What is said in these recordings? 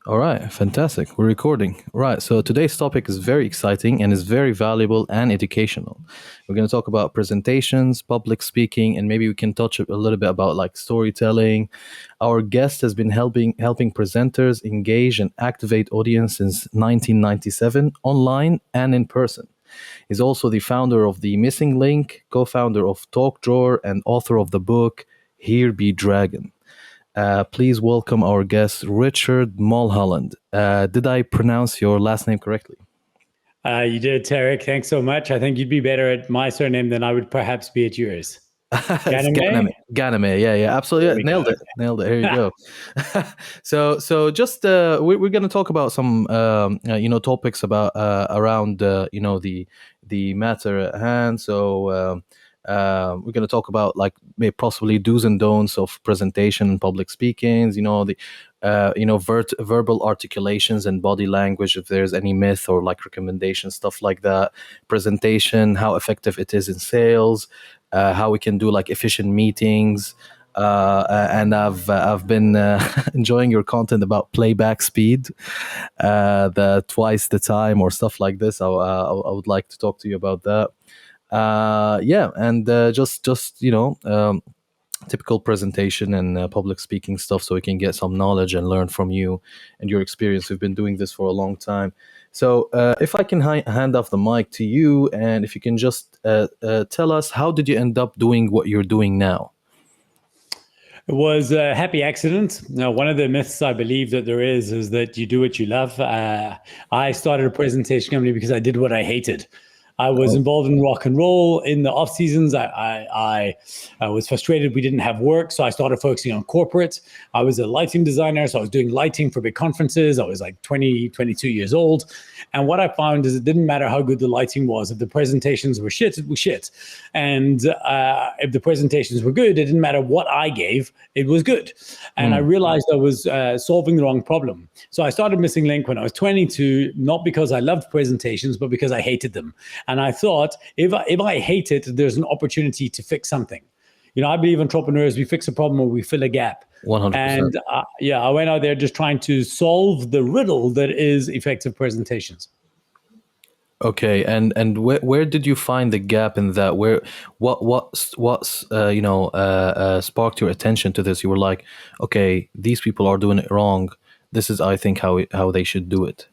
All right, fantastic. We're recording. Right, so today's topic is very exciting and is very valuable and educational. We're going to talk about presentations, public speaking, and maybe we can touch a little bit about like storytelling. Our guest has been helping presenters engage and activate audience since 1997, online and in person. He's also the founder of The Missing Link, co-founder of Talk Drawer, and author of the book Here Be Dragon. Please welcome our guest, Richard Mulholland. Did I pronounce your last name correctly? You did, Tarek. Thanks so much. I think you'd be better at my surname than I would perhaps be at yours. It's Ganame? Ganame. Ganame. Yeah, yeah, absolutely. There Yeah, we nailed go. it. Nailed it. Here you go. So just we're going to talk about some topics about around the matter at hand. We're going to talk about like maybe possibly do's and don'ts of presentation and public speakings. Verbal articulations and body language. If there's any myth or like recommendations, stuff like that. Presentation, how effective it is in sales. How we can do like efficient meetings. And I've been enjoying your content about playback speed, the twice the time or stuff like this. I would like to talk to you about that. Yeah, and typical presentation and public speaking stuff, so we can get some knowledge and learn from you and your experience. We've been doing this for a long time. So if I can hand off the mic to you, and if you can just tell us, how did you end up doing what you're doing now? It was a happy accident. Now, one of the myths I believe that there is that you do what you love. I started a presentation company because I did what I hated. I was involved in rock and roll in the off seasons. I was frustrated we didn't have work, so I started focusing on corporate. I was a lighting designer, so I was doing lighting for big conferences. I was like 20, 22 years old. And what I found is it didn't matter how good the lighting was. If the presentations were shit, it was shit. And if the presentations were good, it didn't matter what I gave, it was good. And I realized I was solving the wrong problem. So I started Missing Link when I was 22, not because I loved presentations, but because I hated them. And I thought, if I hate it, there's an opportunity to fix something. I believe entrepreneurs, we fix a problem or we fill a gap. 100%. And I went out there just trying to solve the riddle that is effective presentations. Okay, and where did you find the gap in that? What's sparked your attention to this? You were like, okay, these people are doing it wrong. This is, I think, how they should do it.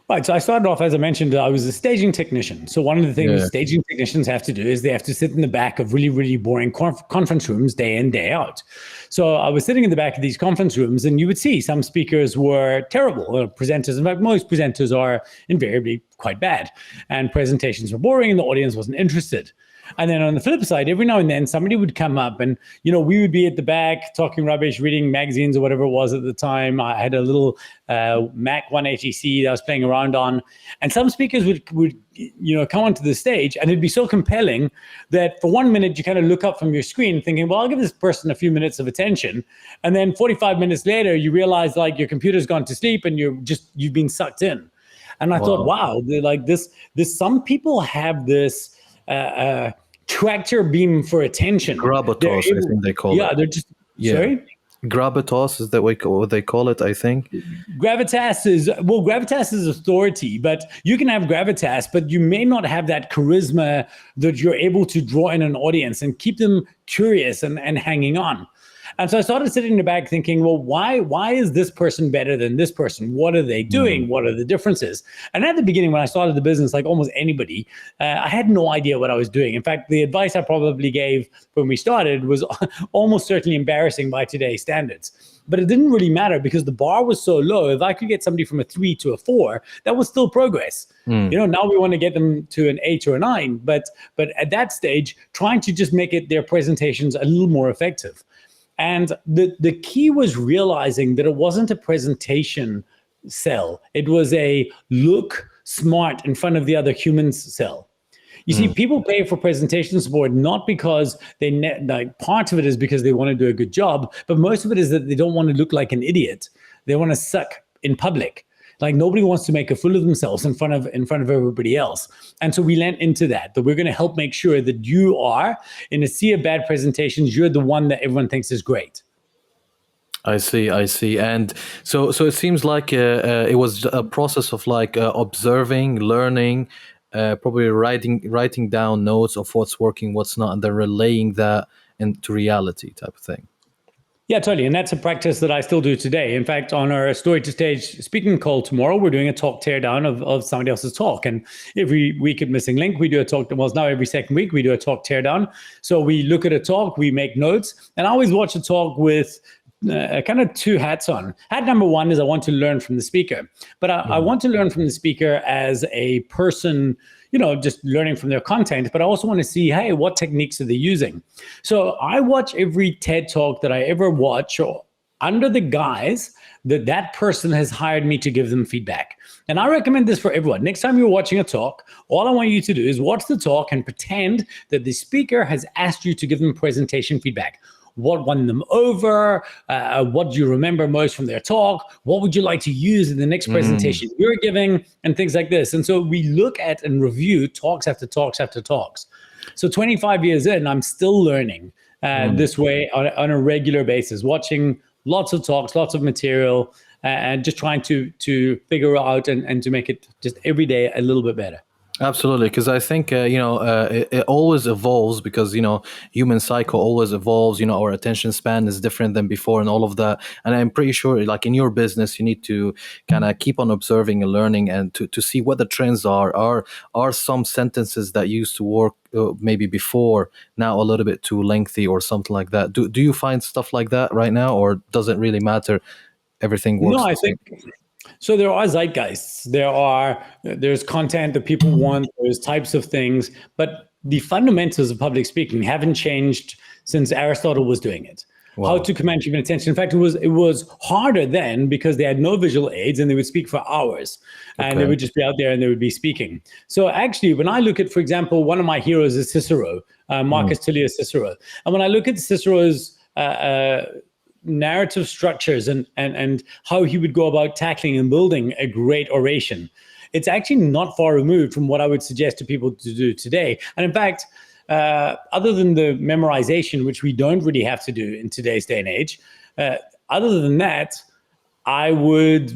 Right. So I started off, as I mentioned, I was a staging technician. So one of the things Yeah. staging technicians have to do is they have to sit in the back of really, really boring conference rooms day in, day out. So I was sitting in the back of these conference rooms, and you would see some speakers were terrible. Presenters, in fact, most presenters are invariably quite bad. And presentations were boring, and the audience wasn't interested. And then on the flip side, every now and then somebody would come up and, we would be at the back talking rubbish, reading magazines or whatever it was at the time. I had a little Mac 180C that I was playing around on. And some speakers would come onto the stage, and it'd be so compelling that for 1 minute, you kind of look up from your screen thinking, well, I'll give this person a few minutes of attention. And then 45 minutes later, you realize like your computer's gone to sleep and you've been sucked in. And I thought, wow, like this, some people have this tractor beam for attention. Gravitas, I think they call it. Yeah, they're just, sorry? Gravitas is that what they call it, I think. Gravitas is authority, but you can have gravitas, but you may not have that charisma that you're able to draw in an audience and keep them curious and hanging on. And so I started sitting in the back thinking, well, why is this person better than this person? What are they doing? What are the differences? And at the beginning, when I started the business, like almost anybody, I had no idea what I was doing. In fact, the advice I probably gave when we started was almost certainly embarrassing by today's standards. But it didn't really matter because the bar was so low. If I could get somebody from a 3 to a 4, that was still progress. Now we want to get them to an 8 or a 9. But at that stage, trying to just make their presentations a little more effective. And the key was realizing that it wasn't a presentation sell. It was a look smart in front of the other humans sell. You see, people pay for presentation support not because part of it is because they want to do a good job, but most of it is that they don't want to look like an idiot. They want to suck in public. Like nobody wants to make a fool of themselves in front of everybody else. And so we lent into that we're going to help make sure that you are, in a sea of bad presentations, you're the one that everyone thinks is great. I see, I see. And so it seems like it was a process of like observing, learning, probably writing down notes of what's working, what's not, and then relaying that into reality type of thing. Yeah, totally. And that's a practice that I still do today. In fact, on our Story to Stage speaking call tomorrow, we're doing a talk teardown of somebody else's talk. And every week at Missing Link, we do a talk. Well, now every second week, we do a talk teardown. So we look at a talk, we make notes. And I always watch a talk with kind of two hats on. Hat number one is I want to learn from the speaker, but I want to learn from the speaker as a person, just learning from their content, but I also want to see, hey, what techniques are they using? So I watch every TED talk that I ever watch under the guise that that person has hired me to give them feedback. And I recommend this for everyone. Next time you're watching a talk, all I want you to do is watch the talk and pretend that the speaker has asked you to give them presentation feedback. What won them over? What do you remember most from their talk? What would you like to use in the next presentation you're giving? And things like this. And so we look at and review talks after talks after talks. So 25 years in, I'm still learning this way on a regular basis, watching lots of talks, lots of material, and just trying to figure out and to make it just every day a little bit better. Absolutely, because I think it always evolves because human cycle always evolves. Our attention span is different than before, and all of that. And I'm pretty sure, like in your business, you need to kind of keep on observing and learning, and to see what the trends are. Are some sentences that used to work maybe before now a little bit too lengthy or something like that? Do you find stuff like that right now, or does it really matter? Everything No, works I the same. think so. There are zeitgeists. There's content that people want. There's types of things, but the fundamentals of public speaking haven't changed since Aristotle was doing it. How Wow. to command human attention. In fact, it was harder then because they had no visual aids and they would speak for hours, and they Okay. would just be out there and they would be speaking. So actually, when I look at, for example, one of my heroes is Cicero, Marcus Tullius Cicero, and when I look at Cicero's narrative structures and how he would go about tackling and building a great oration, it's actually not far removed from what I would suggest to people to do today. And in fact, other than the memorization, which we don't really have to do in today's day and age, other than that, I would,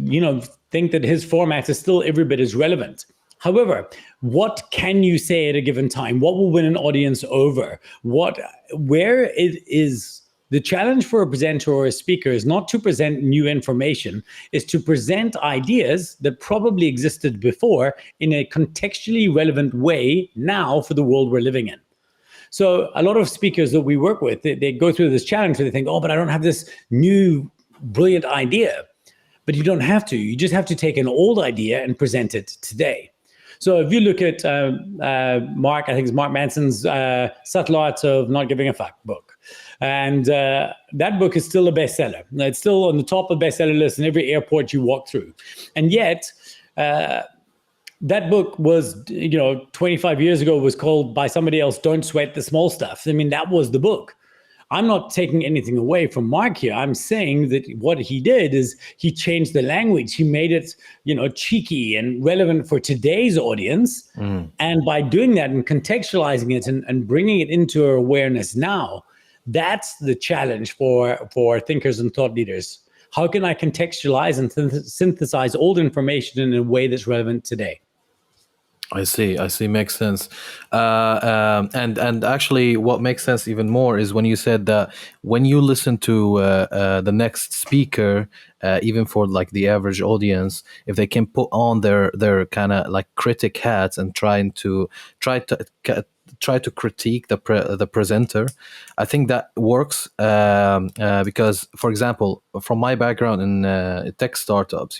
think that his format is still every bit as relevant. However, what can you say at a given time? What will win an audience over? Where it is the challenge for a presenter or a speaker is not to present new information, is to present ideas that probably existed before in a contextually relevant way now for the world we're living in. So a lot of speakers that we work with, they go through this challenge where they think, oh, but I don't have this new brilliant idea. But you don't have to. You just have to take an old idea and present it today. So if you look at Mark, I think it's Mark Manson's Subtle Arts of Not Giving a Fuck book. And that book is still a bestseller. It's still on the top of the bestseller list in every airport you walk through. And yet, that book was, 25 years ago was called by somebody else, Don't Sweat the Small Stuff. I mean, that was the book. I'm not taking anything away from Mark here. I'm saying that what he did is he changed the language. He made it, cheeky and relevant for today's audience. And by doing that and contextualizing it and bringing it into our awareness now, that's the challenge for thinkers and thought leaders. How can I contextualize and synthesize old information in a way that's relevant today? I see. Makes sense. And actually, what makes sense even more is when you said that when you listen to the next speaker, even for like the average audience, if they can put on their kind of like critic hats and try to critique the presenter, I think that works because, for example, from my background in tech startups,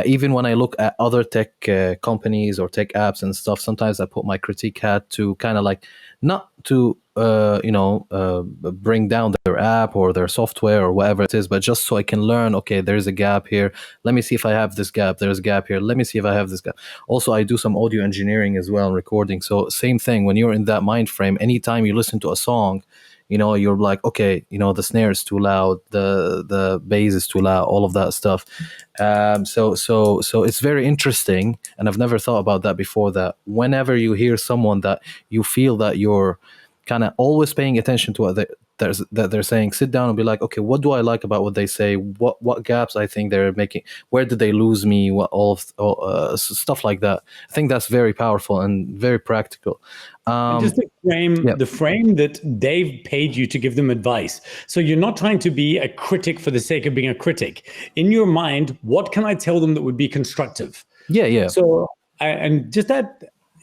even when I look at other tech companies or tech apps and stuff, sometimes I put my critique hat to kind of like not to bring down their app or their software or whatever it is, but just so I can learn. Okay, there's a gap here. Let me see if I have this gap. There's a gap here. Let me see if I have this gap. Also, I do some audio engineering as well, recording. So same thing. When you're in that mind frame, anytime you listen to a song, you're like, okay, the snare is too loud, the bass is too loud, all of that stuff. So it's very interesting, and I've never thought about that before. That whenever you hear someone that you feel that you're kind of always paying attention to they're saying, sit down and be like, okay, what do I like about what they say? What gaps I think they're making? Where did they lose me? What stuff like that. I think that's very powerful and very practical. And just Yeah, the frame that they've paid you to give them advice. So you're not trying to be a critic for the sake of being a critic. In your mind, what can I tell them that would be constructive? yeah. So, and just that,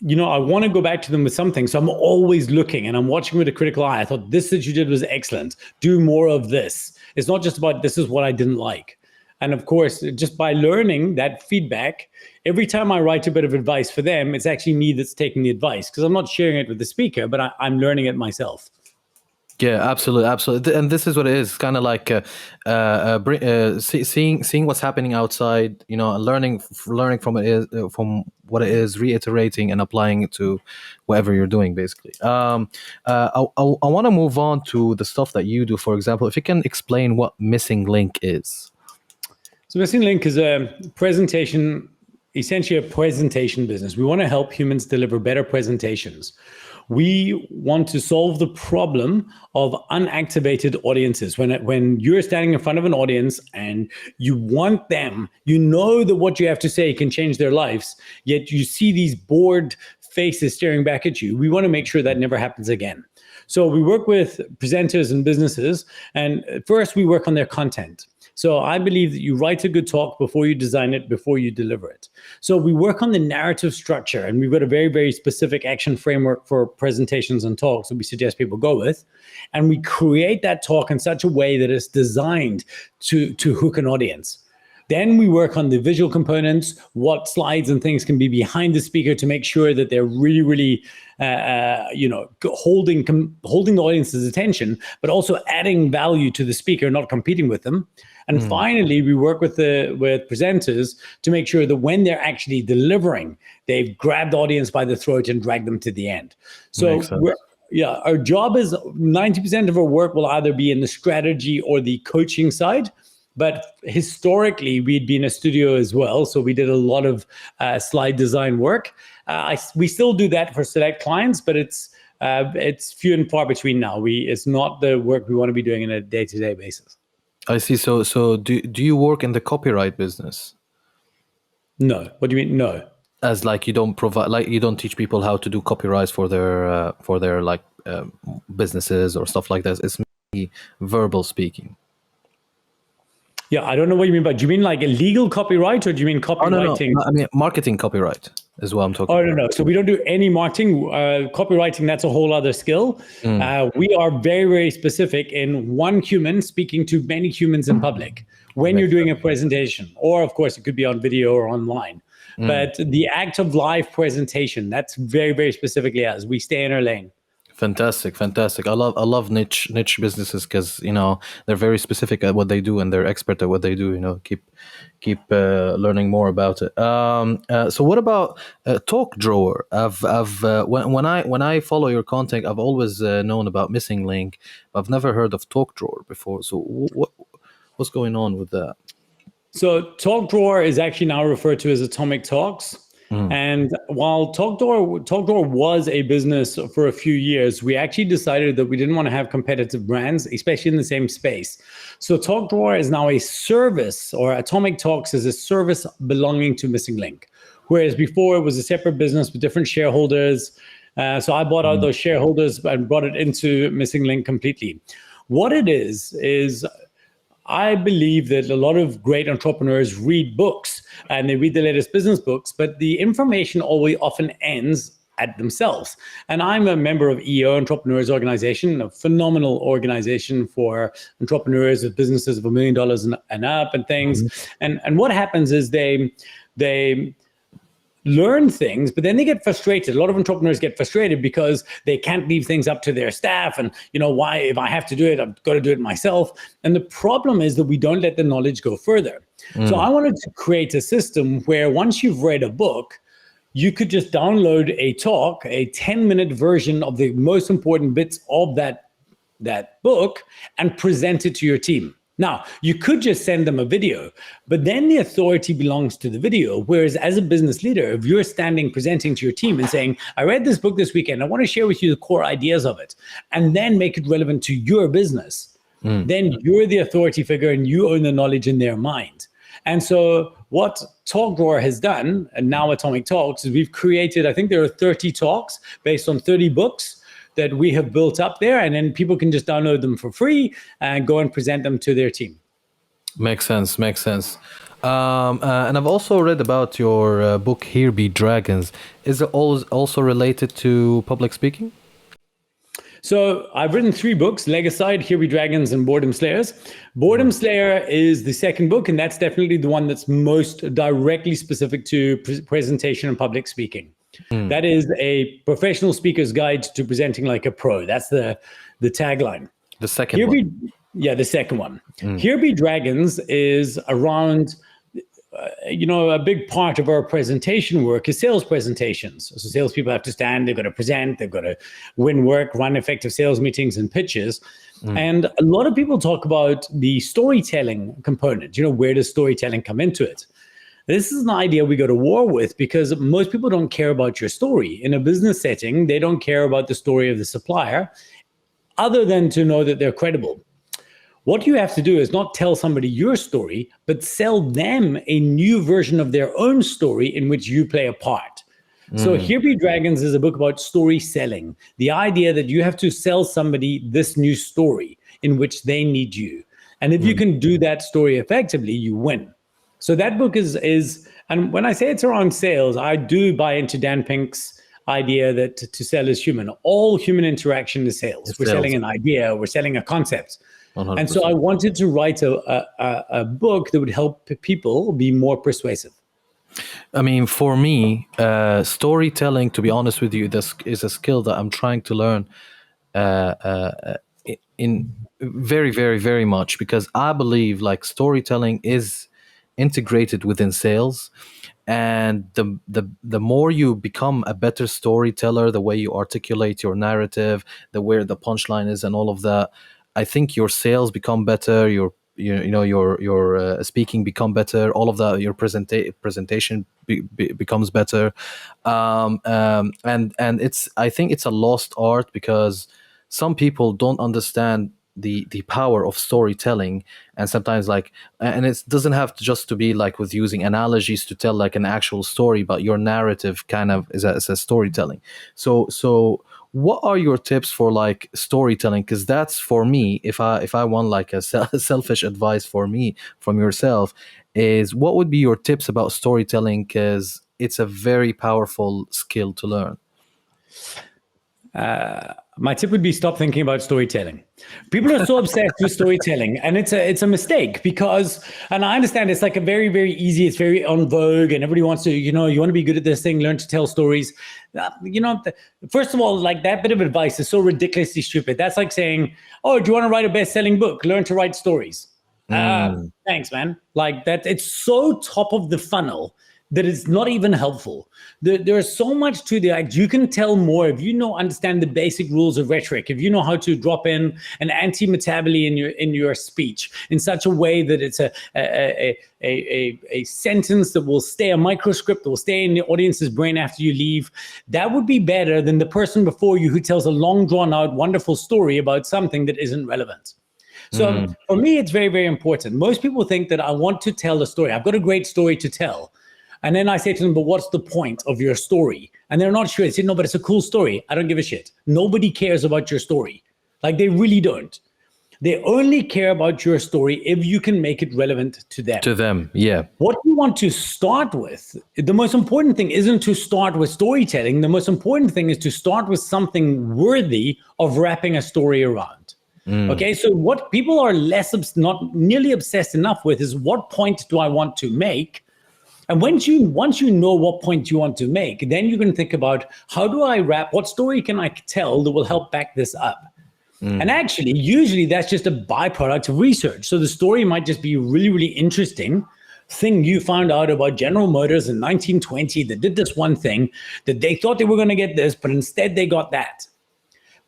I want to go back to them with something. So I'm always looking and I'm watching with a critical eye. I thought this that you did was excellent. Do more of this. It's not just about this is what I didn't like. And of course, just by learning that feedback, every time I write a bit of advice for them, it's actually me that's taking the advice because I'm not sharing it with the speaker, but I'm learning it myself. Yeah, absolutely. And this is what it is. Kind of like seeing what's happening outside, learning from it is from what it is, reiterating and applying it to whatever you're doing, basically. I want to move on to the stuff that you do. For example, if you can explain what Missing Link is. So Missing Link is essentially a presentation business. We want to help humans deliver better presentations. We want to solve the problem of unactivated audiences. When you're standing in front of an audience and you want them, you know that what you have to say can change their lives, yet you see these bored faces staring back at you. We want to make sure that never happens again. So we work with presenters and businesses, and first we work on their content. So I believe that you write a good talk before you design it, before you deliver it. So we work on the narrative structure, and we've got a very, very specific action framework for presentations and talks that we suggest people go with. And we create that talk in such a way that it's designed to hook an audience. Then we work on the visual components, what slides and things can be behind the speaker to make sure that they're really, really, holding the audience's attention, but also adding value to the speaker, not competing with them. And finally, we work with presenters to make sure that when they're actually delivering, they've grabbed the audience by the throat and dragged them to the end. So our job is 90% of our work will either be in the strategy or the coaching side. But historically, we'd been a studio as well. So we did a lot of slide design work. We still do that for select clients, but it's few and far between now. It's not the work we want to be doing on a day-to-day basis. I see. So do you work in the copyright business? No. What do you mean? No. As like you don't provide, like you don't teach people how to do copyrights for their businesses or stuff like that. It's mainly verbal speaking. Yeah, I don't know what you mean, but do you mean like illegal copyright or do you mean copywriting? No. I mean marketing copyright is what I'm talking about. No. So we don't do any marketing. Copywriting, that's a whole other skill. We are very, very specific in one human speaking to many humans in public when you're doing a presentation. Or, of course, it could be on video or online. But the act of live presentation, that's very, very specifically us. We stay in our lane. Fantastic. I love niche businesses because they're very specific at what they do and they're expert at what they do. Keep learning more about it. So what about Talk Drawer? When I follow your content, I've always known about Missing Link. I've never heard of Talk Drawer before. So what's going on with that? So Talk Drawer is actually now referred to as Atomic Talks. And while Talk Drawer was a business for a few years, we actually decided that we didn't want to have competitive brands, especially in the same space. So Talk Drawer is now a service, or Atomic Talks is a service belonging to Missing Link. Whereas before it was a separate business with different shareholders. So I bought out those shareholders and brought it into Missing Link completely. What it is I believe that a lot of great entrepreneurs read books and they read the latest business books, but the information always often ends at themselves. And I'm a member of EO, Entrepreneurs Organization, a phenomenal organization for entrepreneurs with businesses of $1 million and up and things. And what happens is they learn things, but then they get frustrated. A lot of entrepreneurs get frustrated because they can't leave things up to their staff. And why, if I have to do it, I've got to do it myself. And the problem is that we don't let the knowledge go further. So I wanted to create a system where once you've read a book, you could just download a talk, a 10-minute version of the most important bits of that book and present it to your team. Now, you could just send them a video, but then the authority belongs to the video. Whereas as a business leader, if you're standing presenting to your team and saying, I read this book this weekend, I want to share with you the core ideas of it, and then make it relevant to your business, then you're the authority figure and you own the knowledge in their mind. And so what TalkRoar has done, and now Atomic Talks, is we've created, I think there are 30 talks based on 30 books that we have built up there, and then people can just download them for free and go and present them to their team. Makes sense. And I've also read about your book, Here Be Dragons. Is it also related to public speaking? So I've written 3 books: Legicide, Here Be Dragons, and Boredom Slayers. Boredom Slayer is the second book, and that's definitely the one that's most directly specific to presentation and public speaking. That is a professional speaker's guide to presenting like a pro. That's the tagline. The second one. The second one. Here Be Dragons is around, a big part of our presentation work is sales presentations. So salespeople have to stand, they've got to present, they've got to win work, run effective sales meetings and pitches. And a lot of people talk about the storytelling component. Where does storytelling come into it? This is an idea we go to war with because most people don't care about your story. In a business setting, they don't care about the story of the supplier other than to know that they're credible. What you have to do is not tell somebody your story, but sell them a new version of their own story in which you play a part. So Here Be Dragons is a book about story selling. The idea that you have to sell somebody this new story in which they need you. And if you can do that story effectively, you win. So that book is, and when I say it's around sales, I do buy into Dan Pink's idea that to sell is human. All human interaction is sales. We're selling an idea, we're selling a concept. 100%. And so I wanted to write a book that would help people be more persuasive. I mean, for me, storytelling, to be honest with you, this is a skill that I'm trying to learn in very, very, very much, because I believe like storytelling is integrated within sales, and the more you become a better storyteller, the way you articulate your narrative, where the punchline is and all of that, I think your sales become better, your speaking become better, all of that, your presentation becomes better, and I think it's a lost art because some people don't understand the power of storytelling, and sometimes and it doesn't have to be like with using analogies to tell like an actual story, but your narrative kind of is a storytelling. So what are your tips for like storytelling? Because that's, for me, if I want like a selfish advice for me from yourself, is what would be your tips about storytelling? Because it's a very powerful skill to learn. My tip would be stop thinking about storytelling. People are so obsessed with storytelling, and it's a mistake because, and I understand it's like a very, very easy, it's very on vogue, and everybody wants to, you want to be good at this thing, learn to tell stories. First of all, like that bit of advice is so ridiculously stupid. That's like saying, oh, do you want to write a best-selling book? Learn to write stories. Thanks, man. Like that, it's so top of the funnel that it's not even helpful. There's so much to the act. You can tell more if you understand the basic rules of rhetoric, if you know how to drop in an anti-metaboly in your speech in such a way that it's a sentence that will stay, a microscript that will stay in the audience's brain after you leave. That would be better than the person before you who tells a long, drawn-out, wonderful story about something that isn't relevant. So for me, it's very, very important. Most people think that I want to tell a story. I've got a great story to tell. And then I say to them, but what's the point of your story? And they're not sure. They say, no, but it's a cool story. I don't give a shit. Nobody cares about your story. Like, they really don't. They only care about your story if you can make it relevant to them. To them, yeah. What you want to start with, the most important thing isn't to start with storytelling. The most important thing is to start with something worthy of wrapping a story around. Okay, so what people are not nearly obsessed enough with is what point do I want to make? And once you know what point you want to make, then you can think about, how do I wrap, what story can I tell that will help back this up? And actually, usually that's just a byproduct of research. So the story might just be a really, really interesting thing you found out about General Motors in 1920 that did this one thing, that they thought they were going to get this, but instead they got that.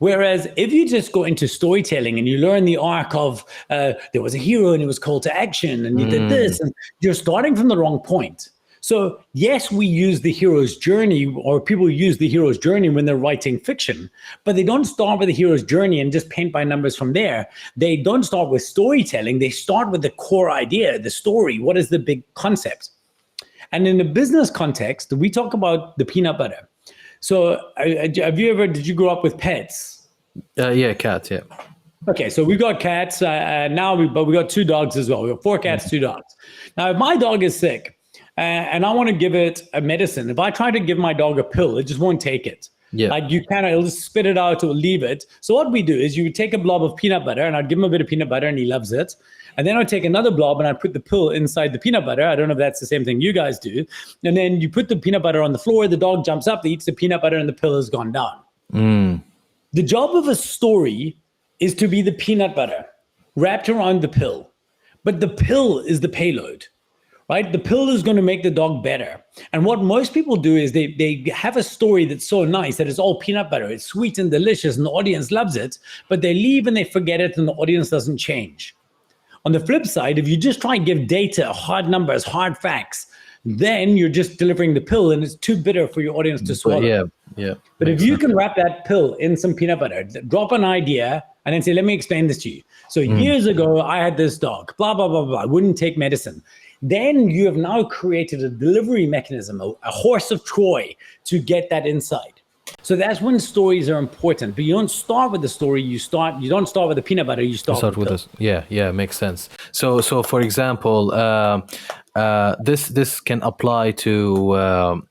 Whereas if you just go into storytelling and you learn the arc of there was a hero and he was called to action and you did this, and you're starting from the wrong point. So yes, we use the hero's journey, or people use the hero's journey when they're writing fiction, but they don't start with the hero's journey and just paint by numbers from there. They don't start with storytelling. They start with the core idea, the story. What is the big concept? And in the business context, we talk about the peanut butter. So did you grow up with pets? Yeah, cats, yeah. Okay, so we got cats but we got 2 dogs as well. We got 4 cats, 2 dogs. Now, if my dog is sick and I want to give it a medicine, if I try to give my dog a pill, it just won't take it. Yeah. Like it'll just spit it out or leave it. So what we do is you would take a blob of peanut butter and I'd give him a bit of peanut butter and he loves it. And then I'd take another blob and I'd put the pill inside the peanut butter. I don't know if that's the same thing you guys do. And then you put the peanut butter on the floor, the dog jumps up, eats the peanut butter, and the pill has gone down. The job of a story is to be the peanut butter wrapped around the pill. But the pill is the payload, right? The pill is going to make the dog better. And what most people do is they have a story that's so nice that it's all peanut butter. It's sweet and delicious and the audience loves it, but they leave and they forget it and the audience doesn't change. On the flip side, if you just try and give data, hard numbers, hard facts, then you're just delivering the pill and it's too bitter for your audience to swallow. Yeah. But if you can wrap that pill in some peanut butter, drop an idea, and then say, let me explain this to you. So years ago, I had this dog, blah, blah, blah, blah, I wouldn't take medicine. Then you have now created a delivery mechanism, a horse of Troy to get that insight. So that's when stories are important. But you don't start with the story. You don't start with the peanut butter. You start with this. Yeah, makes sense. So for example, this can apply to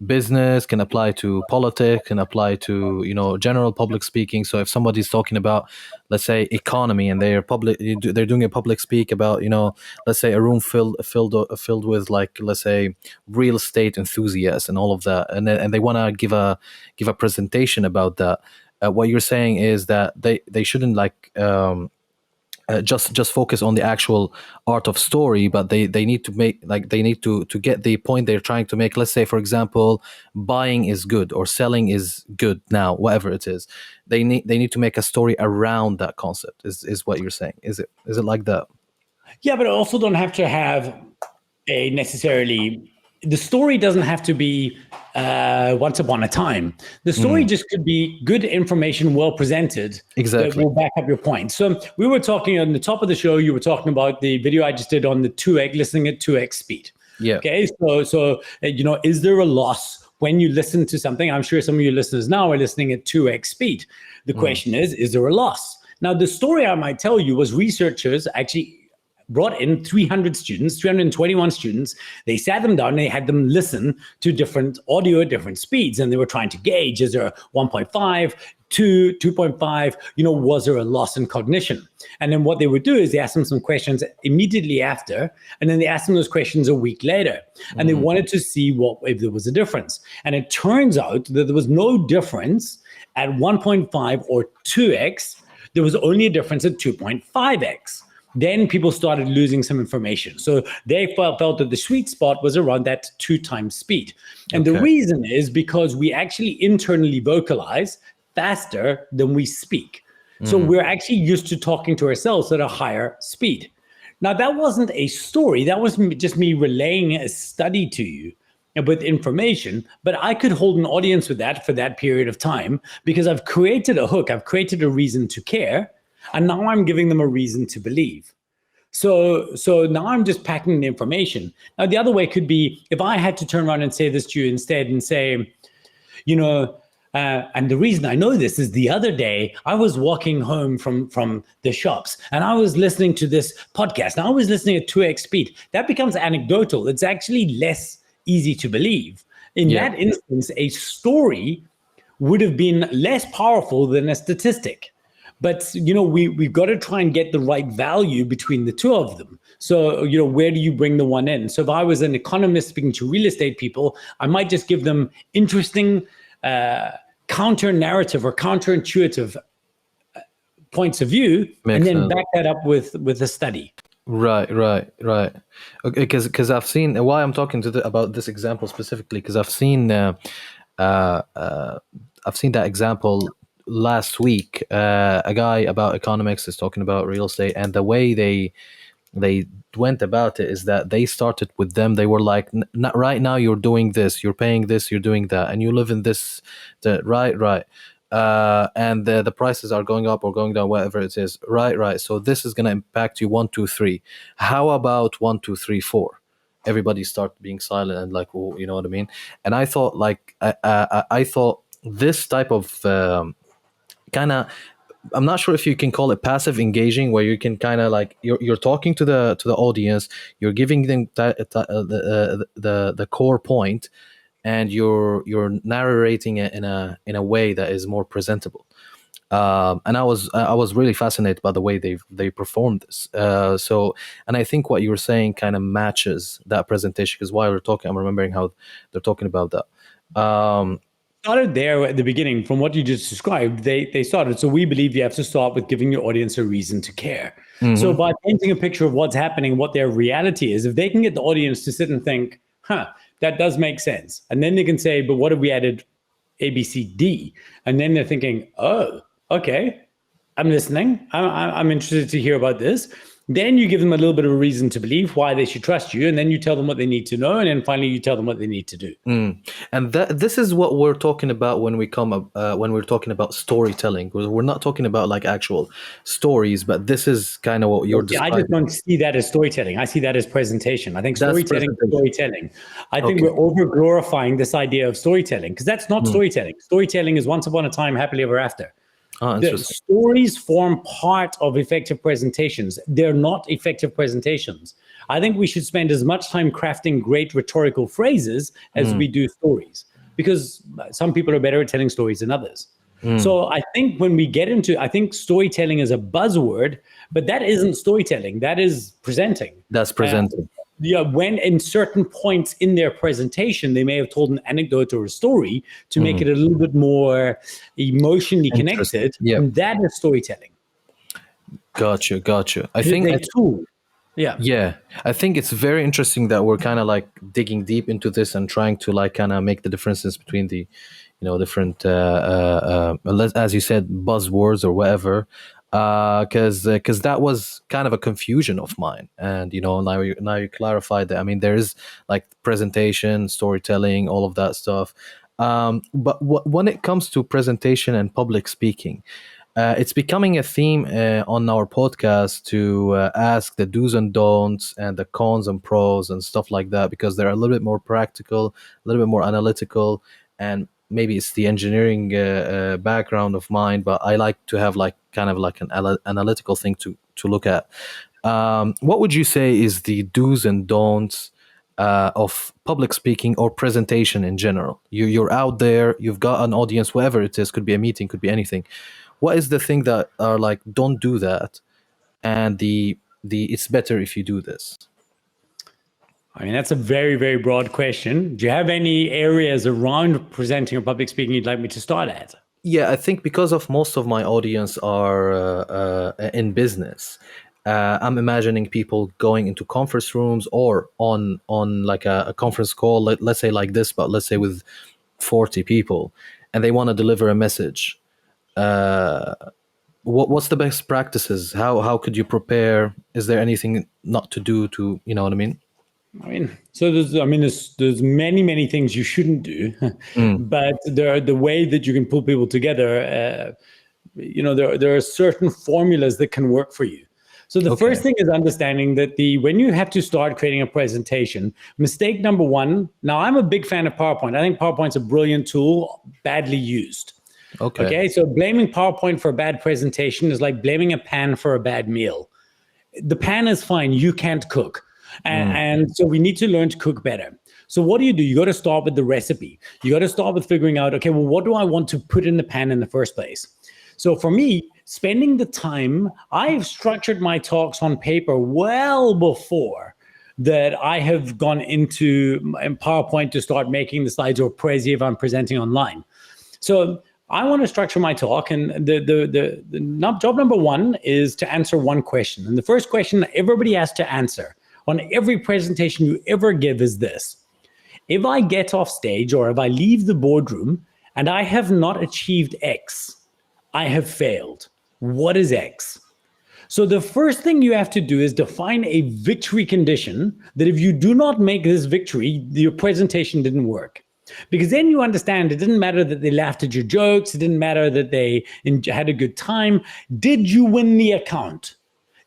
business, can apply to politics, can apply to general public speaking. So if somebody's talking about, let's say, economy, and they're doing a public speak about let's say a room filled with, like, let's say, real estate enthusiasts and all of that, and they want to give a presentation about that. What you're saying is that they shouldn't just focus on the actual art of story, but they need to make, like, they need to get the point they're trying to make. Let's say, for example, buying is good or selling is good now, whatever it is. They need to make a story around that concept. Is what you're saying? Is it like that? Yeah, but I also don't have to have the story doesn't have to be once upon a time. The story just could be good information, well presented. Exactly. That will back up your point. So we were talking on the top of the show, you were talking about the video I just did on the 2x, listening at 2x speed. Yeah. Okay. So is there a loss when you listen to something? I'm sure some of your listeners now are listening at 2x speed. The question is there a loss? Now, the story I might tell you was researchers actually brought in 321 students. They sat them down and they had them listen to different audio at different speeds. And they were trying to gauge, is there 1.5, 2, 2.5, was there a loss in cognition? And then what they would do is they asked them some questions immediately after, and then they asked them those questions a week later. And they wanted to see if there was a difference. And it turns out that there was no difference at 1.5 or 2x. There was only a difference at 2.5x. Then people started losing some information. So they felt that the sweet spot was around that 2 times speed. And the reason is because we actually internally vocalize faster than we speak. So we're actually used to talking to ourselves at a higher speed. Now, that wasn't a story. That was just me relaying a study to you with information, but I could hold an audience with that for that period of time because I've created a hook. I've created a reason to care. And now I'm giving them a reason to believe. So now I'm just packing the information. Now, the other way could be if I had to turn around and say this to you instead and say, and the reason I know this is the other day I was walking home from the shops and I was listening to this podcast. Now I was listening at 2x speed. That becomes anecdotal. It's actually less easy to believe. In that instance, a story would have been less powerful than a statistic. But, we've got to try and get the right value between the two of them. So, where do you bring the one in? So if I was an economist speaking to real estate people, I might just give them interesting counter-narrative or counterintuitive points of view, and then back that up with a study. Right. Okay, because I've seen, why I'm talking about this example specifically, because I've seen that example last week, a guy about economics is talking about real estate, and the way they went about it is that they started with them. They were like, right now you're doing this, you're paying this, you're doing that, and you live in this, right. And the prices are going up or going down, whatever it is. Right. So this is going to impact you 1, 2, 3. How about 1, 2, 3, 4? Everybody start being silent and like, well, you know what I mean? And I thought like, I thought this type of kind of, I'm not sure if you can call it passive engaging, where you can kind of like you're talking to the audience, you're giving them the core point, and you're narrating it in a way that is more presentable. And I was really fascinated by the way they performed this. So, and I think what you were saying kind of matches that presentation, because while we're talking, I'm remembering how they're talking about that. Started there at the beginning. From what you just described, they started. So we believe you have to start with giving your audience a reason to care. So by painting a picture of what's happening, what their reality is, if they can get the audience to sit and think, that does make sense, and then they can say, but what if we added A, B, C, D? And then they're thinking, oh, okay, I'm listening. I'm interested to hear about this. Then you give them a little bit of a reason to believe why they should trust you, and then you tell them what they need to know, and then finally you tell them what they need to do. And this is what we're talking about when we're talking about storytelling. We're not talking about like actual stories, but this is kind of what you're describing. I just don't see that as storytelling. I see that as presentation. I think That's storytelling is storytelling. I think we're over glorifying this idea of storytelling, because that's not storytelling. Storytelling is once upon a time, happily ever after. The stories form part of effective presentations. They're not effective presentations. I think we should spend as much time crafting great rhetorical phrases as we do stories, because some people are better at telling stories than others. So I think when we get into, I think storytelling is a buzzword, but that isn't storytelling. That is presenting. That's presenting. When in certain points in their presentation, they may have told an anecdote or a story to make it a little bit more emotionally connected. And that is storytelling. Gotcha. I think I think it's very interesting that we're kind of like digging deep into this and trying to like kind of make the differences between the, different, as you said, buzzwords or whatever. Because that was kind of a confusion of mine, and now you clarified that. I mean, there is like presentation, storytelling, all of that stuff. But when it comes to presentation and public speaking, it's becoming a theme on our podcast to ask the do's and don'ts and the cons and pros and stuff like that, because they're a little bit more practical, a little bit more analytical, and maybe it's the engineering background of mine, but I like to have like kind of like an analytical thing to look at. What would you say is the do's and don'ts of public speaking or presentation in general? You're out there, you've got an audience, whatever it is, could be a meeting, could be anything. What is the thing that are like, don't do that, and the it's better if you do this? I mean, that's a very, very broad question. Do you have any areas around presenting or public speaking you'd like me to start at? Yeah, I think because of most of my audience are in business, I'm imagining people going into conference rooms or on like a conference call, let's say like this, but let's say with 40 people, and they want to deliver a message. What's the best practices? How could you prepare? Is there anything not to do to, you know what I mean? I mean, so there's many things you shouldn't do, but the way that you can pull people together, there are certain formulas that can work for you. So the first thing is understanding that when you have to start creating a presentation, mistake number one. Now, I'm a big fan of PowerPoint. I think PowerPoint's a brilliant tool, badly used. Okay. So blaming PowerPoint for a bad presentation is like blaming a pan for a bad meal. The pan is fine. You can't cook. And so we need to learn to cook better. So what do? You got to start with the recipe. You got to start with figuring out, okay, well, what do I want to put in the pan in the first place? So for me, spending the time, I've structured my talks on paper well before that I have gone into PowerPoint to start making the slides, or Prezi if I'm presenting online. So I want to structure my talk, and the job number one is to answer one question. And the first question that everybody has to answer on every presentation you ever give is this: if I get off stage or if I leave the boardroom and I have not achieved X, I have failed. What is X? So the first thing you have to do is define a victory condition that if you do not make this victory, your presentation didn't work. Because then you understand it didn't matter that they laughed at your jokes, it didn't matter that they had a good time. Did you win the account?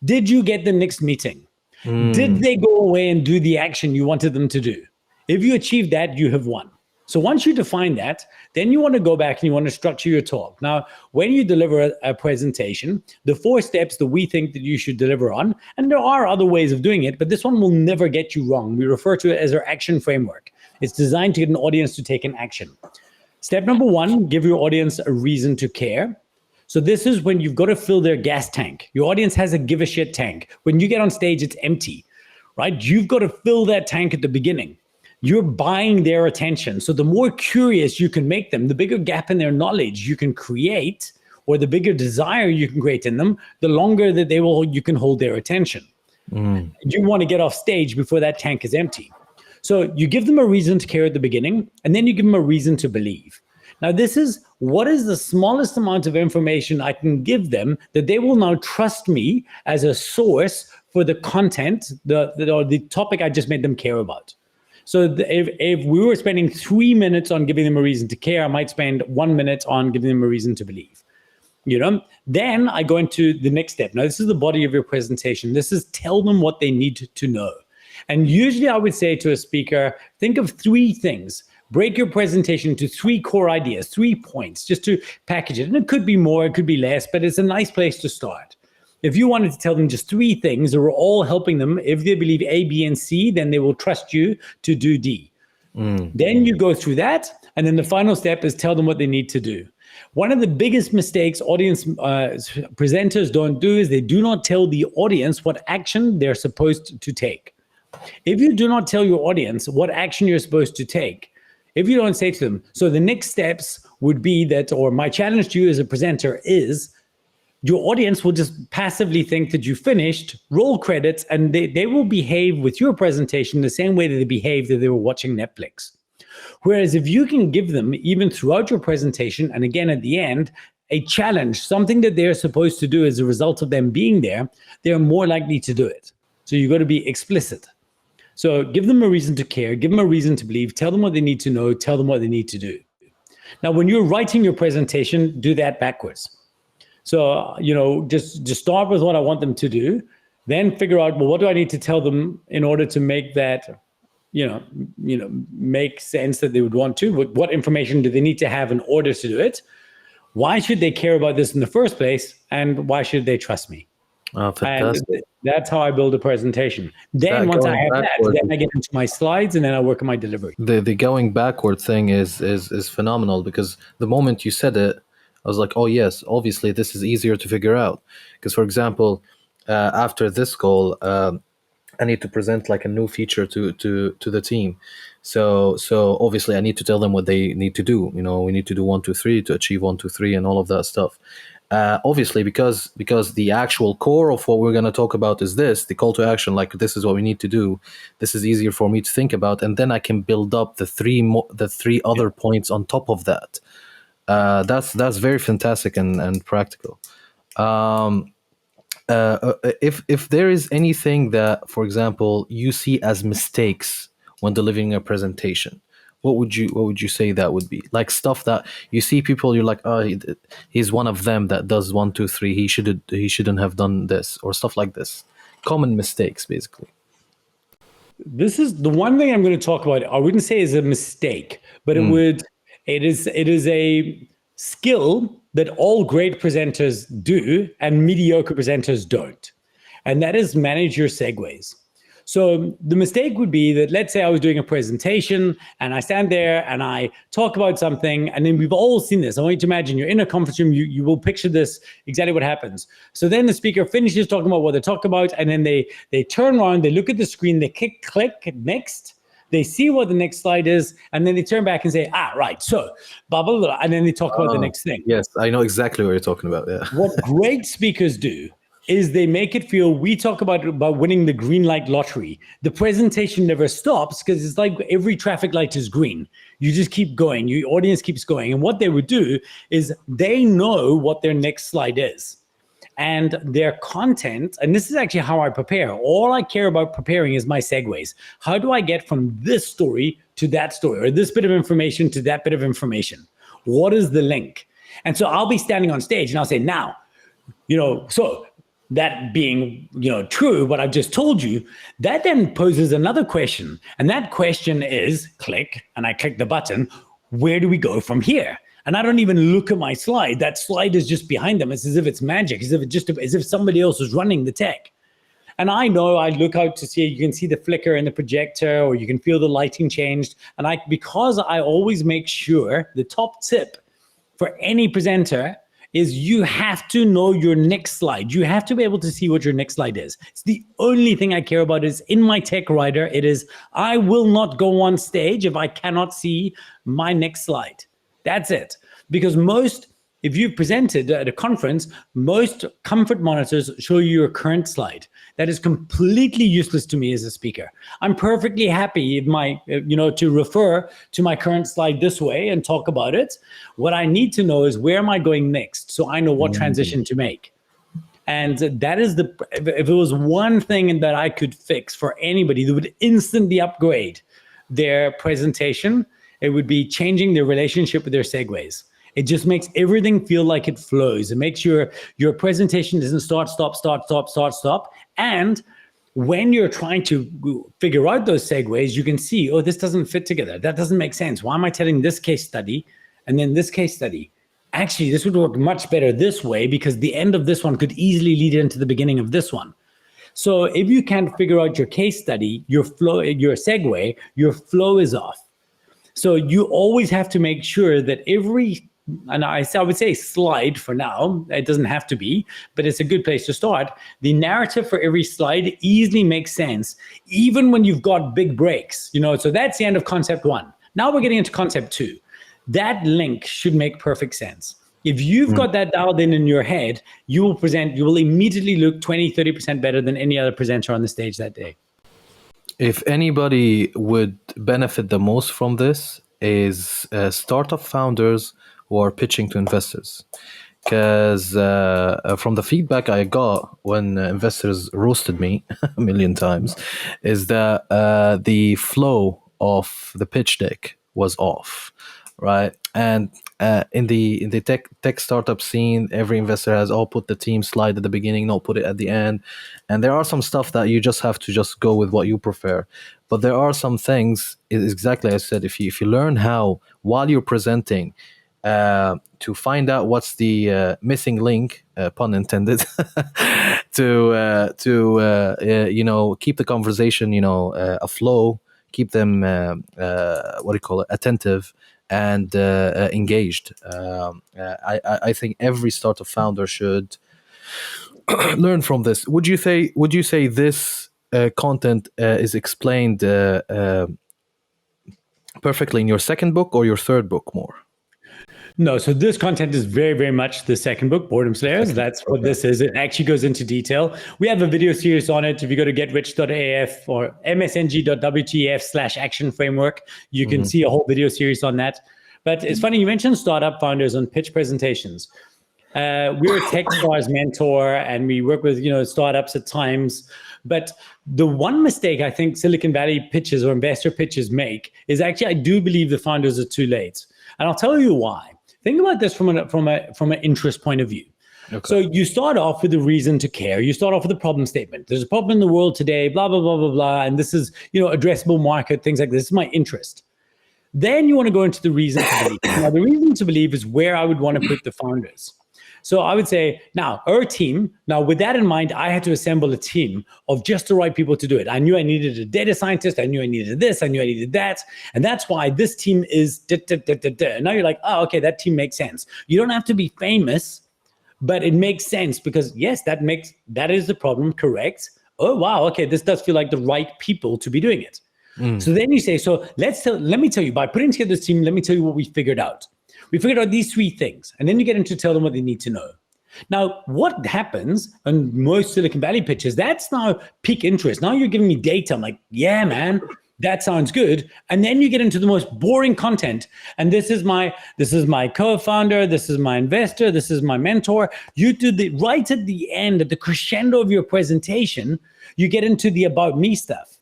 Did you get the next meeting? Did they go away and do the action you wanted them to do? If you achieve that, you have won. So once you define that, then you want to go back and you want to structure your talk. Now, when you deliver a presentation, the 4 steps that we think that you should deliver on, and there are other ways of doing it, but this one will never get you wrong. We refer to it as our action framework. It's designed to get an audience to take an action. Step number 1, give your audience a reason to care. So this is when you've got to fill their gas tank. Your audience has a give a shit tank. When you get on stage, it's empty, right? You've got to fill that tank at the beginning. You're buying their attention. So the more curious you can make them, the bigger gap in their knowledge you can create, or the bigger desire you can create in them, the longer that you can hold their attention. You want to get off stage before that tank is empty. So you give them a reason to care at the beginning, and then you give them a reason to believe. Now, this is what is the smallest amount of information I can give them that they will now trust me as a source for the content, or the topic I just made them care about. So if we were spending 3 minutes on giving them a reason to care, I might spend 1 minute on giving them a reason to believe. Then I go into the next step. Now, this is the body of your presentation. This is tell them what they need to know. And usually I would say to a speaker, think of 3 things. Break your presentation into 3 core ideas, 3 points, just to package it. And it could be more, it could be less, but it's a nice place to start. If you wanted to tell them just 3 things that were all helping them, if they believe A, B, and C, then they will trust you to do D. Then you go through that, and then the final step is tell them what they need to do. One of the biggest mistakes audience presenters don't do is they do not tell the audience what action they're supposed to take. If you do not tell your audience what action you're supposed to take, if you don't say to them, so the next steps would be that, or my challenge to you as a presenter is, your audience will just passively think that you finished, roll credits, and they will behave with your presentation the same way that they behaved that they were watching Netflix. Whereas if you can give them, even throughout your presentation, and again at the end, a challenge, something that they're supposed to do as a result of them being there, they're more likely to do it. So you've got to be explicit. So give them a reason to care, give them a reason to believe, tell them what they need to know, tell them what they need to do. Now, when you're writing your presentation, do that backwards. So, just start with what I want them to do, then figure out, well, what do I need to tell them in order to make that, make sense that they would want to? What information do they need to have in order to do it? Why should they care about this in the first place? And why should they trust me? Oh, fantastic. And that's how I build a presentation. Then once I have that, then I get into my slides and then I work on my delivery. The going backward thing is phenomenal, because the moment you said it, I was like, oh yes, obviously this is easier to figure out. Because for example, after this goal, I need to present like a new feature to the team. So obviously I need to tell them what they need to do. We need to do 1, 2, 3 to achieve 1, 2, 3 and all of that stuff. Obviously, because the actual core of what we're going to talk about is this, the call to action, like this is what we need to do. This is easier for me to think about, and then I can build up the 3 other points on top of that. That's very fantastic and practical. If there is anything that, for example, you see as mistakes when delivering a presentation, what would you say that would be? Like stuff that you see people, you're like, oh, he's one of them that does 1, 2, 3. He shouldn't have done this, or stuff like this. Common mistakes, basically. This is the one thing I'm going to talk about. I wouldn't say is a mistake, but it is a skill that all great presenters do and mediocre presenters don't. And that is manage your segues. So the mistake would be that, let's say I was doing a presentation and I stand there and I talk about something, and then we've all seen this. I want you to imagine you're in a conference room, you will picture this, exactly what happens. So then the speaker finishes talking about what they talked about, and then they turn around, they look at the screen, they click next, they see what the next slide is, and then they turn back and say, right, so blah, blah, blah, and then they talk about the next thing. Yes, I know exactly what you're talking about, yeah. What great speakers do is they make it feel we talk about winning the green light lottery. The presentation never stops because it's like every traffic light is green. You just keep going. Your audience keeps going. And what they would do is they know what their next slide is. And their content, and this is actually how I prepare. All I care about preparing is my segues. How do I get from this story to that story, or this bit of information to that bit of information? What is the link? And so I'll be standing on stage and I'll say, now, so that being, true, what I've just told you, that then poses another question. And that question is, click, and I click the button, where do we go from here? And I don't even look at my slide. That slide is just behind them. It's as if it's magic, as if somebody else is running the tech. And I know I look out to see, you can see the flicker in the projector, or you can feel the lighting changed. And because I always make sure, the top tip for any presenter is you have to know your next slide. You have to be able to see what your next slide is. It's the only thing I care about. Is in my tech writer, it is, I will not go on stage if I cannot see my next slide. That's it. Because if you've presented at a conference, most comfort monitors show you your current slide. That is completely useless to me as a speaker. I'm perfectly happy if to refer to my current slide this way and talk about it. What I need to know is, where am I going next? So I know what transition to make. And that is if it was one thing that I could fix for anybody that would instantly upgrade their presentation, it would be changing their relationship with their segues. It just makes everything feel like it flows. It makes your presentation doesn't start, stop. And when you're trying to figure out those segues, you can see, oh, this doesn't fit together. That doesn't make sense. Why am I telling this case study and then this case study? Actually, this would work much better this way, because the end of this one could easily lead into the beginning of this one. So if you can't figure out your case study, your flow, your segue, your flow is off. So you always have to make sure that and I would say slide for now, it doesn't have to be, but it's a good place to start. The narrative for every slide easily makes sense, even when you've got big breaks, so that's the end of concept 1. Now we're getting into concept 2. That link should make perfect sense. If you've got that dialed in your head, you will immediately look 20-30% better than any other presenter on the stage that day. If anybody would benefit the most from this is startup founders who are pitching to investors. Because from the feedback I got when investors roasted me a million times, is that the flow of the pitch deck was off, right? And in the tech startup scene, every investor has put the team slide at the beginning, not put it at the end. And there are some stuff that you just have to just go with what you prefer. But there are some things, exactly as I said, if you learn how, while you're presenting, to find out what's the missing link, pun intended, to keep the conversation, aflow, keep them attentive and engaged. I think every startup founder should learn from this. Would you say this content is explained perfectly in your second book or your third book more? No, so this content is very, very much the second book, Boredom Slayers. That's what this is. It actually goes into detail. We have a video series on it. If you go to getrich.af or msng.wtf/action framework, you can see a whole video series on that. But it's funny, you mentioned startup founders on pitch presentations. We're a TechStars mentor, and we work with startups at times. But the one mistake I think Silicon Valley pitches or investor pitches make is actually, I do believe the founders are too late. And I'll tell you why. Think about this from an interest point of view. Okay. So you start off with a reason to care. You start off with a problem statement. There's a problem in the world today, blah, blah, blah, blah, blah. And this is, addressable market, things like this. This is my interest. Then you want to go into the reason to believe. Now, the reason to believe is where I would want to put the founders. So I would say, now, our team, with that in mind, I had to assemble a team of just the right people to do it. I knew I needed a data scientist. I knew I needed this. I knew I needed that. And that's why this team is And now you're like, oh, okay, that team makes sense. You don't have to be famous, but it makes sense because, yes, that is the problem, correct? Oh, wow, okay, this does feel like the right people to be doing it. So then you say, let me tell you, by putting together this team, let me tell you what we figured out. We figured out these 3 things, and then you get into tell them what they need to know. Now, what happens on most Silicon Valley pitches, that's now peak interest. Now you're giving me data. I'm like, yeah, man, that sounds good. And then you get into the most boring content. And this is my co-founder, this is my investor, this is my mentor. You do the right at the end, at the crescendo of your presentation, you get into the about me stuff.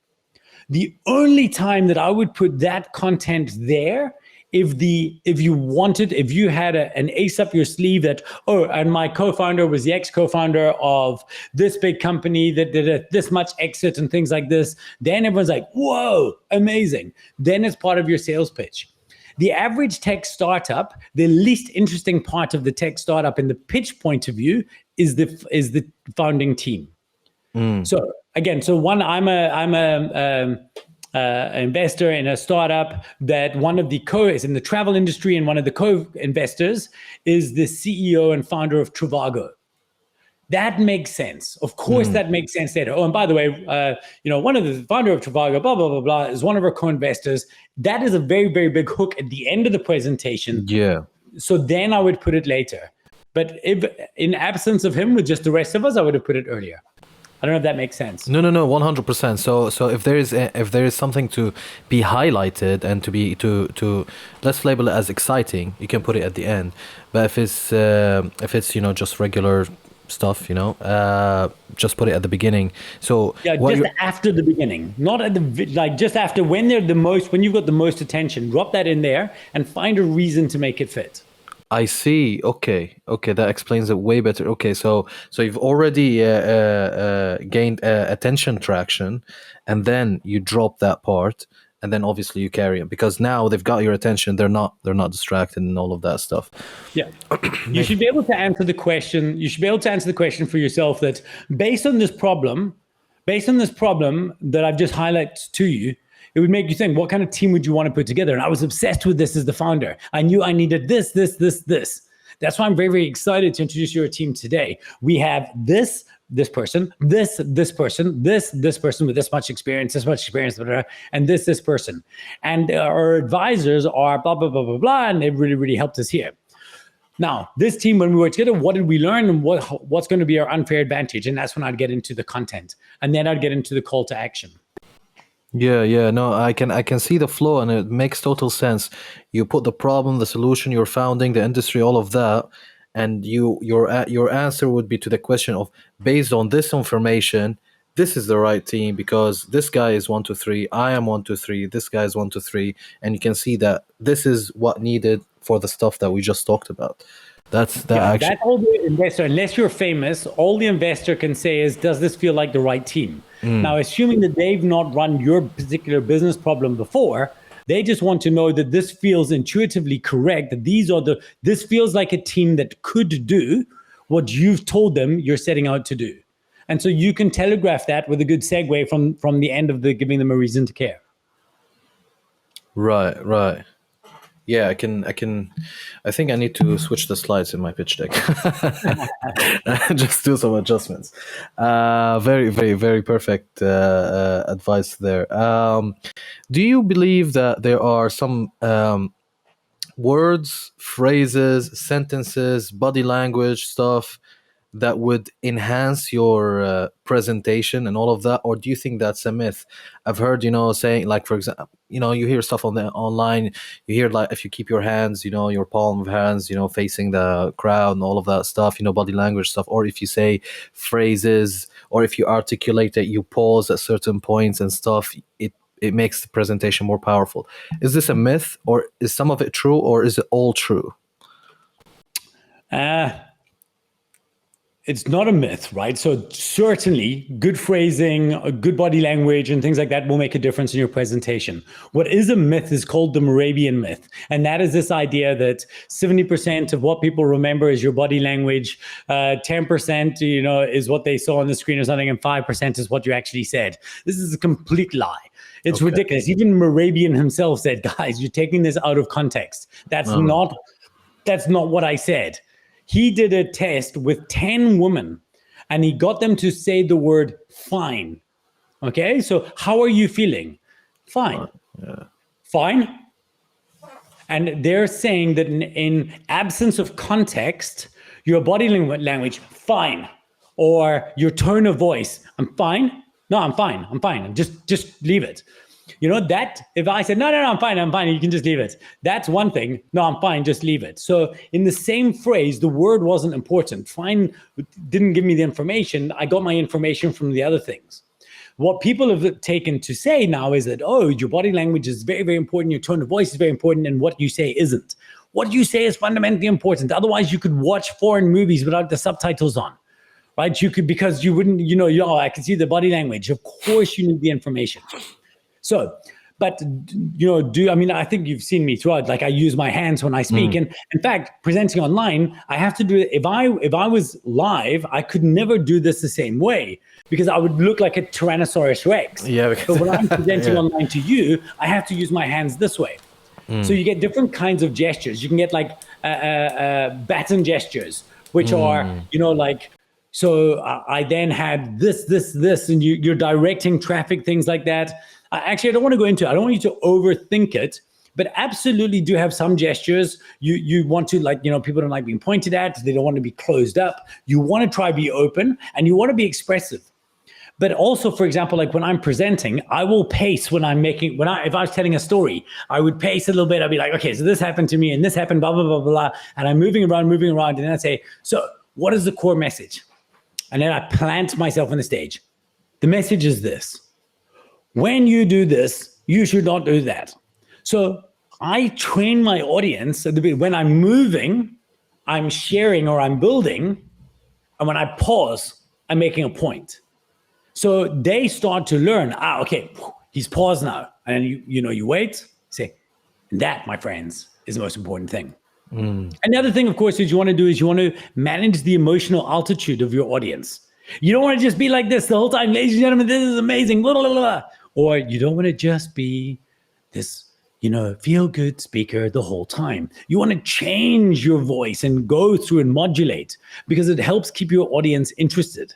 The only time that I would put that content there, if you had an ace up your sleeve that, oh, and my co-founder was the ex-co-founder of this big company that did this much exit and things like this, then everyone's like, whoa, amazing. Then it's part of your sales pitch. The average tech startup, the least interesting part of the tech startup in the pitch point of view is the founding team. So again, I'm a investor in a startup that one of the is in the travel industry, and one of the co-investors is the CEO and founder of Trivago. That makes sense. Of course, that makes sense later. Oh, and by the way, one of the founder of Trivago, blah, blah, blah, blah, is one of our co-investors. That is a very, very big hook at the end of the presentation. Yeah. So then I would put it later. But if in absence of him, with just the rest of us, I would have put it earlier. I don't know if that makes sense. No, 100%. So if there is something to be highlighted and to let's label it as exciting, you can put it at the end. But if it's just regular stuff, just put it at the beginning. So yeah, just after the beginning, not at just after, when you've got the most attention, drop that in there and find a reason to make it fit. I see. Okay, that explains it way better. Okay, so you've already gained attention traction, and then you drop that part, and then obviously you carry it, because now they've got your attention. They're not distracted and all of that stuff. Yeah, you should be able to answer the question. You should be able to answer the question for yourself, that based on this problem that I've just highlighted to you, it would make you think, what kind of team would you want to put together? And I was obsessed with this as the founder. I knew I needed this. That's why I'm very, very excited to introduce your team today. We have this person, this person, this person with this much experience, blah, blah, blah, and this person. And our advisors are blah, blah, blah, blah, blah, and they really, really helped us here. Now, this team, when we work together, what did we learn, and what's going to be our unfair advantage? And that's when I'd get into the content, and then I'd get into the call to action. Yeah. No, I can see the flow, and it makes total sense. You put the problem, the solution, you're founding, the industry, all of that, and your answer would be to the question of, based on this information, this is the right team because this guy is 1, 2, 3, I am 1, 2, 3, this guy is 1, 2, 3, and you can see that this is what needed for the stuff that we just talked about. That's all the investor, unless you're famous, all the investor can say is, does this feel like the right team? Now, assuming that they've not run your particular business problem before, they just want to know that this feels intuitively correct, that this feels like a team that could do what you've told them you're setting out to do. And so you can telegraph that with a good segue from the end of giving them a reason to care. Right. Yeah, I think I need to switch the slides in my pitch deck. Just do some adjustments. Very, very, very perfect advice there. Do you believe that there are some words, phrases, sentences, body language stuff that would enhance your presentation and all of that, or do you think that's a myth? I've heard, saying, like, for example, you hear stuff online. You hear, like, if you keep your hands, your palm of hands, facing the crowd and all of that stuff, body language stuff, or if you say phrases, or if you articulate it, you pause at certain points and stuff, it makes the presentation more powerful. Is this a myth, or is some of it true, or is it all true? It's not a myth, right? So certainly good phrasing, good body language, and things like that will make a difference in your presentation. What is a myth is called the Moravian myth. And that is this idea that 70% of what people remember is your body language, 10%, is what they saw on the screen or something, and 5% is what you actually said. This is a complete lie. It's ridiculous. Even Moravian himself said, guys, you're taking this out of context. That's not what I said. He did a test with 10 women, and he got them to say the word fine. Okay, so how are you feeling? Fine. Yeah. Fine. And they're saying that in absence of context, Your body language, fine. Or your tone of voice, I'm fine. No, I'm fine. I'm fine. Just leave it. That if I said, no, I'm fine, you can just leave it. That's one thing. No, I'm fine, just leave it. So in the same phrase, the word wasn't important. Fine didn't give me the information. I got my information from the other things. What people have taken to say now is that, oh, your body language is very, very important. Your tone of voice is very important. And what you say isn't. What you say is fundamentally important. Otherwise, you could watch foreign movies without the subtitles on. Right? You could, because you wouldn't, I can see the body language. Of course, you need the information. So, but, I think you've seen me throughout, like I use my hands when I speak. And in fact, presenting online, I have to do it. If I was live, I could never do this the same way because I would look like a Tyrannosaurus Rex. Yeah. So when I'm presenting online to you, I have to use my hands this way. So you get different kinds of gestures. You can get like baton gestures, which are, like, so I then had this, and you're directing traffic, things like that. Actually, I don't want to go into it. I don't want you to overthink it, but absolutely do have some gestures. You want to, like, people don't like being pointed at. They don't want to be closed up. You want to try to be open, and you want to be expressive. But also, for example, like when I'm presenting, I will pace if I was telling a story, I would pace a little bit. I'd be like, okay, so this happened to me and this happened, blah, blah, blah, blah. And I'm moving around. And then I'd say, so what is the core message? And then I plant myself on the stage. The message is this. When you do this, you should not do that. So I train my audience when I'm moving, I'm sharing or I'm building. And when I pause, I'm making a point. So they start to learn, okay, he's paused now. And you wait, say, that, my friends, is the most important thing. And the other thing, of course, is you want to manage the emotional altitude of your audience. You don't want to just be like this the whole time, ladies and gentlemen, this is amazing, blah, blah, blah, blah. Or you don't want to just be this, feel-good speaker the whole time. You want to change your voice and go through and modulate because it helps keep your audience interested.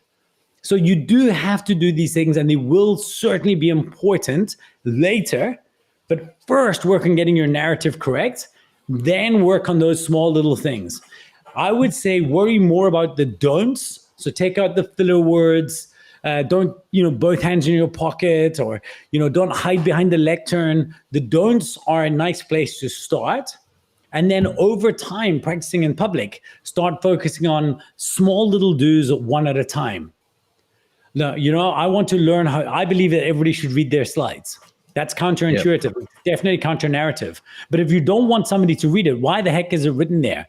So you do have to do these things, and they will certainly be important later. But first, work on getting your narrative correct, then work on those small little things. I would say worry more about the don'ts. So take out the filler words. Don't, both hands in your pocket, or, don't hide behind the lectern. The don'ts are a nice place to start. And then over time, practicing in public, start focusing on small little do's one at a time. Now, I want to learn I believe that everybody should read their slides. That's counterintuitive, definitely counter-narrative. But if you don't want somebody to read it, why the heck is it written there?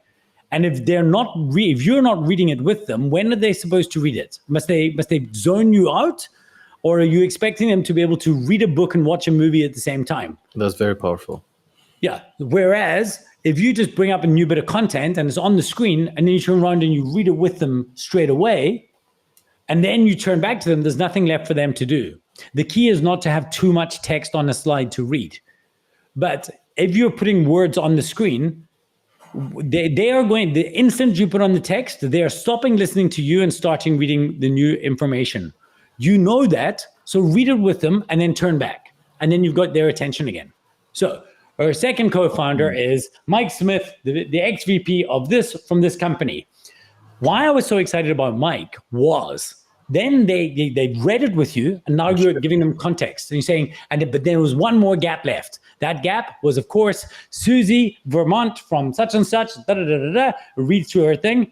And if they're not, if you're not reading it with them, when are they supposed to read it? Must they zone you out, or are you expecting them to be able to read a book and watch a movie at the same time? That's very powerful. Yeah. Whereas if you just bring up a new bit of content and it's on the screen, and then you turn around and you read it with them straight away, and then you turn back to them, there's nothing left for them to do. The key is not to have too much text on a slide to read. But if you're putting words on the screen, they are going, the instant you put on the text, they are stopping listening to you and starting reading the new information. You know that, so read it with them and then turn back. And then you've got their attention again. So our second co-founder is Mike Smith, the ex-VP from this company. Why I was so excited about Mike was then they read it with you, and now you're giving them context. And you're saying, but there was one more gap left. That gap was, of course, Susie Vermont from such and such, read through her thing.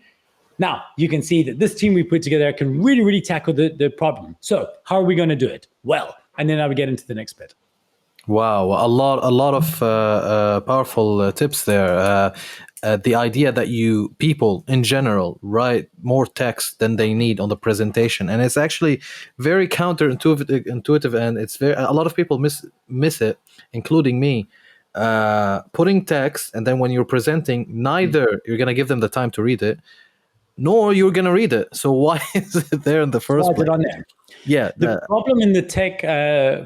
Now, you can see that this team we put together can really, really tackle the problem. So how are we going to do it? Well, and then I will get into the next bit. Wow, a lot of powerful tips there. The idea that people in general write more text than they need on the presentation, and it's actually very counterintuitive, and it's a lot of people miss it, including me. Putting text, and then when you're presenting, neither you're gonna give them the time to read it, nor you're gonna read it. So why is it there in the first place? On there. Yeah. The problem in the tech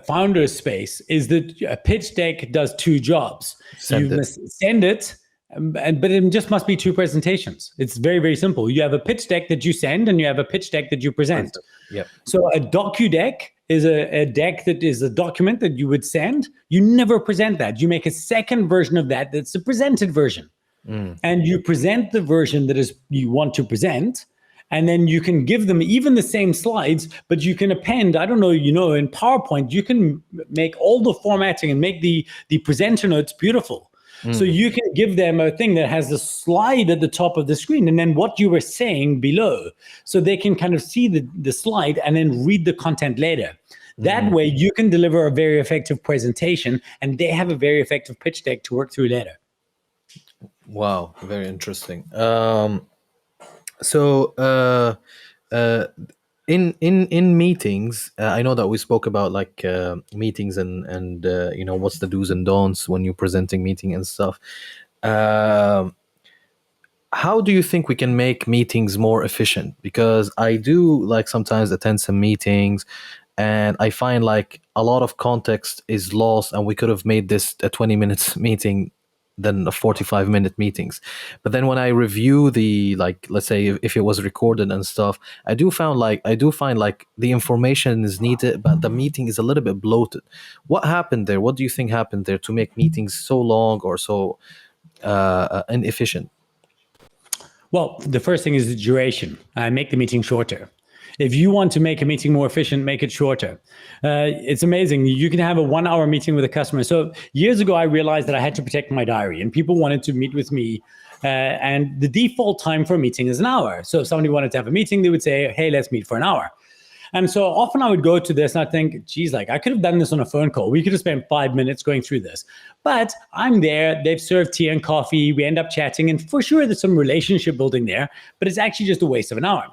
founder space is that a pitch deck does two jobs. You must send it, but it just must be two presentations. It's very, very simple. You have a pitch deck that you send, and you have a pitch deck that you present. Yep. So a docu deck is a deck that is a document that you would send. You never present that. You make a second version of that that's the presented version. and you present the version that is you want to present, and then you can give them even the same slides, but you can append, I don't know, in PowerPoint you can make all the formatting and make the presenter notes beautiful. So you can give them a thing that has a slide at the top of the screen and then what you were saying below, so they can kind of see the slide and then read the content later. That way you can deliver a very effective presentation and they have a very effective pitch deck to work through later. Wow, very interesting. So in meetings, I know that we spoke about like meetings and what's the do's and don'ts when you're presenting meeting and stuff. How do you think we can make meetings more efficient? Because I do like sometimes attend some meetings and I find like a lot of context is lost and we could have made this a 20 minutes meeting than a 45-minute meetings. But then when I review the, like, let's say if it was recorded and stuff, I do find like the information is needed, but the meeting is a little bit bloated. What happened there? What do you think happened there to make meetings so long or so inefficient? Well, the first thing is the duration. Make the meeting shorter. If you want to make a meeting more efficient, make it shorter. It's amazing. You can have a 1-hour meeting with a customer. So years ago, I realized that I had to protect my diary and people wanted to meet with me. And the default time for a meeting is an hour. So if somebody wanted to have a meeting, they would say, hey, let's meet for an hour. And so often I would go to this and I think, geez, like I could have done this on a phone call. We could have spent 5 minutes going through this. But I'm there, they've served tea and coffee, we end up chatting, and for sure there's some relationship building there, but it's actually just a waste of an hour.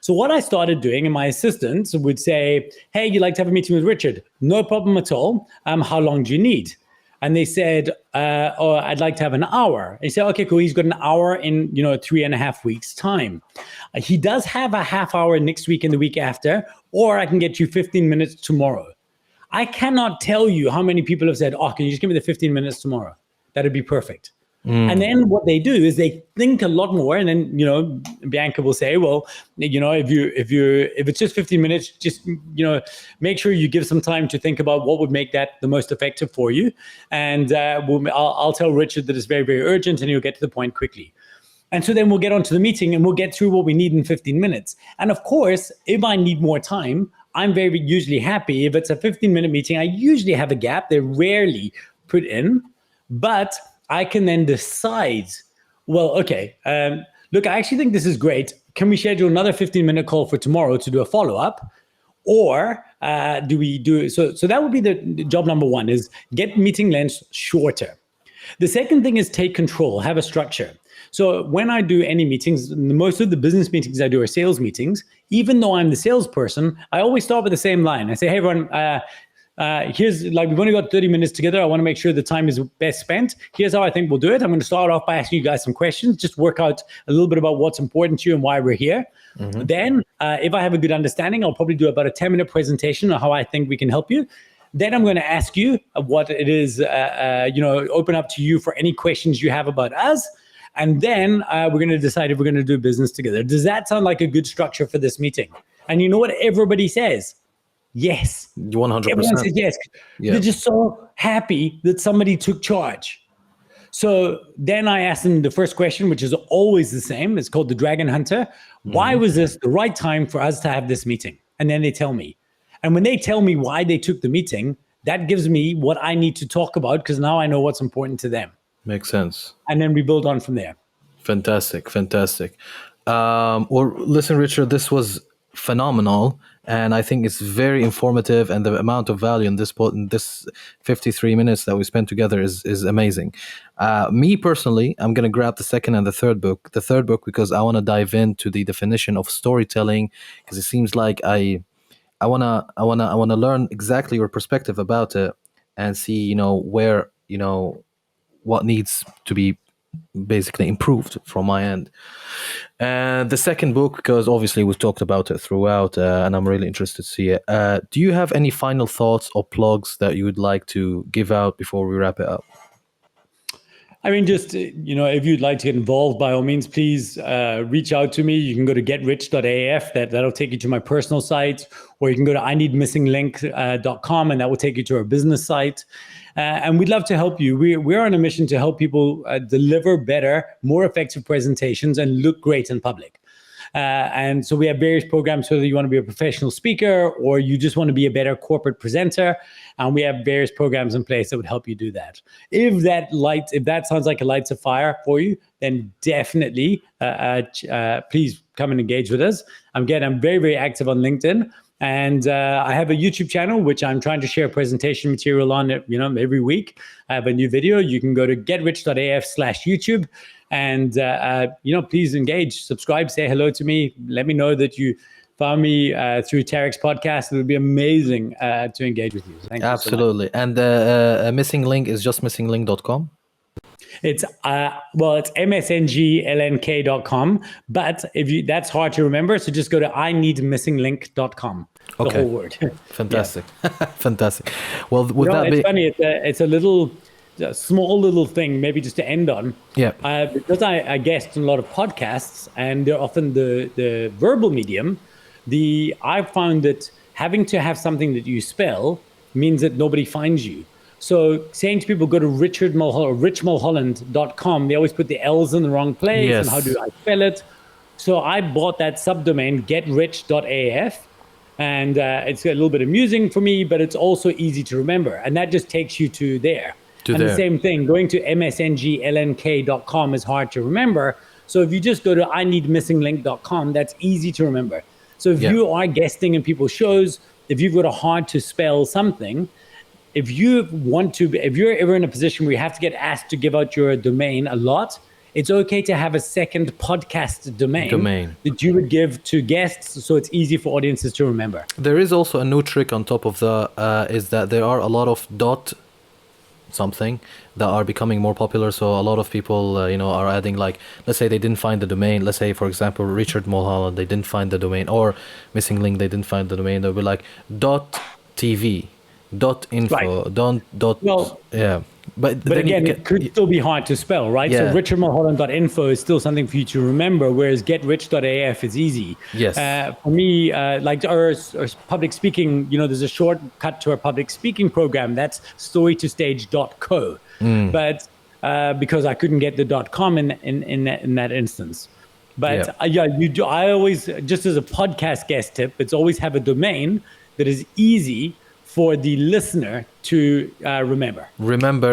So what I started doing, and my assistants would say, hey, you'd like to have a meeting with Richard? No problem at all. How long do you need? And they said, oh, I'd like to have an hour. He said, okay, cool. He's got an hour in 3.5 weeks time. He does have a half hour next week and the week after, or I can get you 15 minutes tomorrow. I cannot tell you how many people have said, oh, can you just give me the 15 minutes tomorrow? That'd be perfect. And then what they do is they think a lot more. And then, Bianca will say, well, if it's just 15 minutes, just, make sure you give some time to think about what would make that the most effective for you. And I'll tell Richard that it's very, very urgent and he'll get to the point quickly. And so then we'll get onto the meeting and we'll get through what we need in 15 minutes. And of course, if I need more time, I'm very usually happy. If it's a 15-minute meeting, I usually have a gap. They're rarely put in, but I can then decide, well, okay, look, I actually think this is great. Can we schedule another 15-minute call for tomorrow to do a follow-up? Or do we do, so that would be the job number one, is get meeting lengths shorter. The second thing is take control, have a structure. So when I do any meetings, most of the business meetings I do are sales meetings. Even though I'm the salesperson, I always start with the same line. I say, hey, everyone, here's, like, we've only got 30 minutes together. I want to make sure the time is best spent. Here's how I think we'll do it. I'm going to start off by asking you guys some questions, just work out a little bit about what's important to you and why we're here. Then if I have a good understanding, I'll probably do about a 10-minute presentation on how I think we can help you. Then I'm going to ask you what it is, open up to you for any questions you have about us. And then we're going to decide if we're going to do business together. Does that sound like a good structure for this meeting? And you know what everybody says? Yes. 100%. Everyone says yes. Yeah. They're just so happy that somebody took charge. So then I asked them the first question, which is always the same. It's called the Dragon Hunter. Why was this the right time for us to have this meeting? And then they tell me. And when they tell me why they took the meeting, that gives me what I need to talk about, because now I know what's important to them. Makes sense. And then we build on from there. Fantastic. Well, listen, Richard, this was phenomenal, and I think it's very informative, and the amount of value in this 53 minutes that we spent together is amazing. Me personally, I'm going to grab the second and the third book. The third book because I want to dive into the definition of storytelling, because it seems like I want to learn exactly your perspective about it and see, where, what needs to be basically improved from my end. And the second book, because obviously we've talked about it throughout, and I'm really interested to see it. Do you have any final thoughts or plugs that you would like to give out before we wrap it up? I mean, just, if you'd like to get involved, by all means, please reach out to me. You can go to getrich.af. That'll take you to my personal site, or you can go to ineedmissinglink.com, and that will take you to our business site. And we'd love to help you. We're on a mission to help people deliver better, more effective presentations and look great in public. And so we have various programs, whether you want to be a professional speaker or you just want to be a better corporate presenter. And we have various programs in place that would help you do that. If that sounds like a lights of fire for you, then definitely please come and engage with us. I'm very, very active on LinkedIn. And I have a YouTube channel, which I'm trying to share presentation material on, every week. I have a new video. You can go to getrich.af/YouTube. And, please engage, subscribe, say hello to me. Let me know that you found me through Tarek's podcast. It would be amazing to engage with you. Thank you. Absolutely. So much. And the missing link is just missinglink.com. It's it's msnglnk.com, but that's hard to remember, so just go to ineedmissinglink.com. The whole word. Fantastic. Fantastic. Well, with that it's funny. It's a small little thing, maybe just to end on. Yeah. Because I guest in a lot of podcasts, and they're often the verbal medium. I found that having to have something that you spell means that nobody finds you. So saying to people, go to richmulholland.com, they always put the L's in the wrong place. Yes. And how do I spell it? So I bought that subdomain, getrich.af. And it's a little bit amusing for me, but it's also easy to remember. And that just takes you to there. The same thing, going to msnglnk.com is hard to remember. So if you just go to ineedmissinglink.com, that's easy to remember. So if you are guesting in people's shows, if you've got a hard to spell something, if you're ever in a position where you have to get asked to give out your domain a lot, it's okay to have a second podcast domain that you would give to guests, so it's easy for audiences to remember. There is also a new trick on top of is that there are a lot of something that are becoming more popular. So a lot of people, are adding, like, let's say they didn't find the domain. Let's say, for example, Richard Mulholland, they didn't find the domain, or Missing Link, they didn't find the domain. They'll be like .tv. .info, right. But again, it could still be hard to spell, right? Yeah. So richardmulholland.info is still something for you to remember, whereas getrich.af is easy. Yes. For me, like our public speaking, there's a shortcut to our public speaking program. That's storytostage.co. But because I couldn't get the .com in that instance. But I always, just as a podcast guest tip, it's always have a domain that is easy for the listener to remember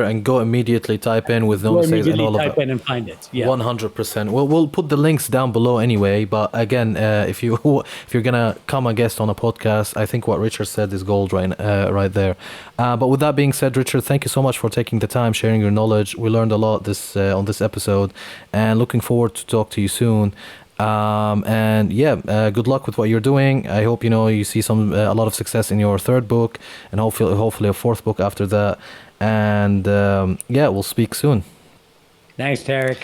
and go immediately type in with no mistakes and all of that. Type in and find it. 100%. Well, we'll put the links down below anyway. But again, if you're gonna come a guest on a podcast, I think what Richard said is gold right there. But with that being said, Richard, thank you so much for taking the time, sharing your knowledge. We learned a lot on this episode, and looking forward to talk to you soon. Good luck with what you're doing. I hope you see a lot of success in your third book, and hopefully a fourth book after that. And we'll speak soon. Thanks, Tarek.